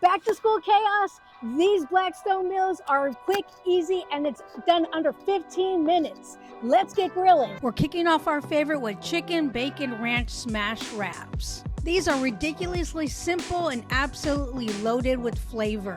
Back to school chaos. These Blackstone meals are quick, easy, and it's done under 15 minutes. Let's get grilling. We're kicking off our favorite with chicken bacon ranch smash wraps. These are ridiculously simple and absolutely loaded with flavor.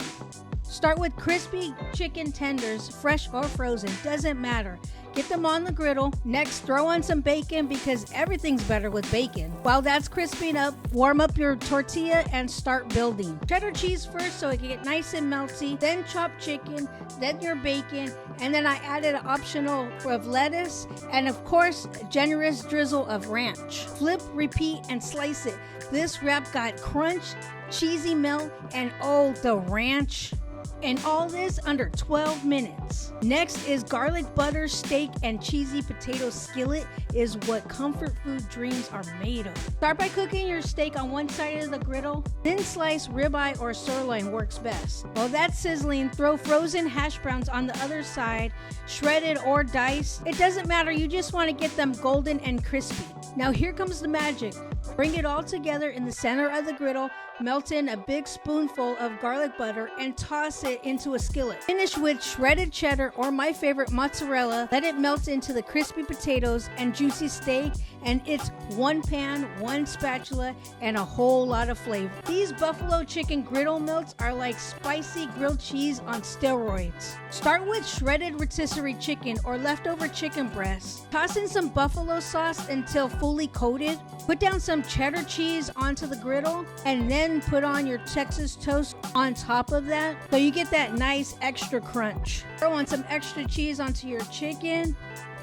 Start with crispy chicken tenders, fresh or frozen, doesn't matter. Get them on the griddle. Next, throw on some bacon because everything's better with bacon. While that's crisping up, warm up your tortilla and start building. Cheddar cheese first so it can get nice and melty, then chopped chicken, then your bacon, and then I added an optional of lettuce and of course, a generous drizzle of ranch. Flip, repeat, and slice it. This wrap got crunch, cheesy melt, and oh, the ranch. And all this under 12 minutes. Next is garlic butter, steak, and cheesy potato skillet is what comfort food dreams are made of. Start by cooking your steak on one side of the griddle, then slice ribeye or sirloin works best. While that's sizzling, throw frozen hash browns on the other side, shredded or diced. It doesn't matter, you just want to get them golden and crispy. Now here comes the magic. Bring it all together in the center of the griddle, melt in a big spoonful of garlic butter, and toss it into a skillet. Finish with shredded cheddar or my favorite mozzarella. Let it melt into the crispy potatoes and juicy steak, and it's one pan, one spatula, and a whole lot of flavor. These buffalo chicken griddle melts are like spicy grilled cheese on steroids. Start with shredded rotisserie chicken or leftover chicken breast. Toss in some buffalo sauce until fully coated. Put down some cheddar cheese onto the griddle and then put on your Texas toast on top of that so you get that nice extra crunch. Throw on some extra cheese onto your chicken,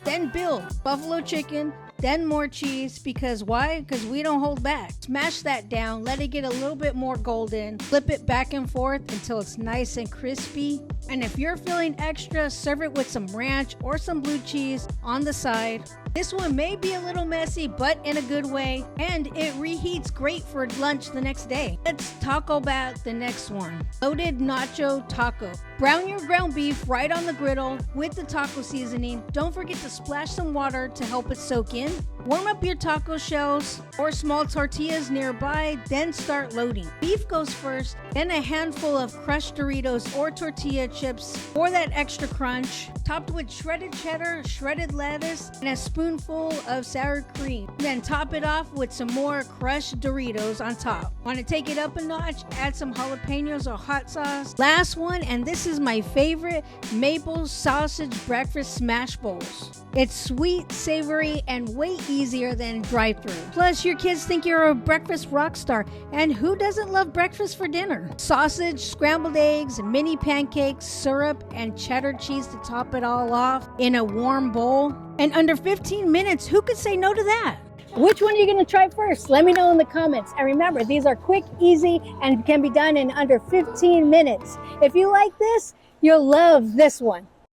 then build buffalo chicken, then more cheese, because why? Because we don't hold back. Smash that down, let it get a little bit more golden, flip it back and forth until it's nice and crispy. And if you're feeling extra, serve it with some ranch or some blue cheese on the side. This one may be a little messy, but in a good way, and it reheats great for lunch the next day. Let's talk about the next one. Loaded nacho taco. Brown your ground beef right on the griddle with the taco seasoning. Don't forget to splash some water to help it soak in. Warm up your taco shells or small tortillas nearby, then start loading. Beef goes first, then a handful of crushed Doritos or tortilla chips for that extra crunch, topped with shredded cheddar, shredded lettuce, and a spoonful of sour cream. Then top it off with some more crushed Doritos on top. Want to take it up a notch? Add some jalapenos or hot sauce. Last one, and this is my favorite, maple sausage breakfast smash bowls. It's sweet, savory, and way easier than drive-thru. Plus, your kids think you're a breakfast rock star, and who doesn't love breakfast for dinner? Sausage, scrambled eggs, mini pancakes, syrup, and cheddar cheese to top it all off in a warm bowl. And under 15 minutes, who could say no to that? Which one are you going to try first? Let me know in the comments. And remember, these are quick, easy, and can be done in under 15 minutes. If you like this, you'll love this one.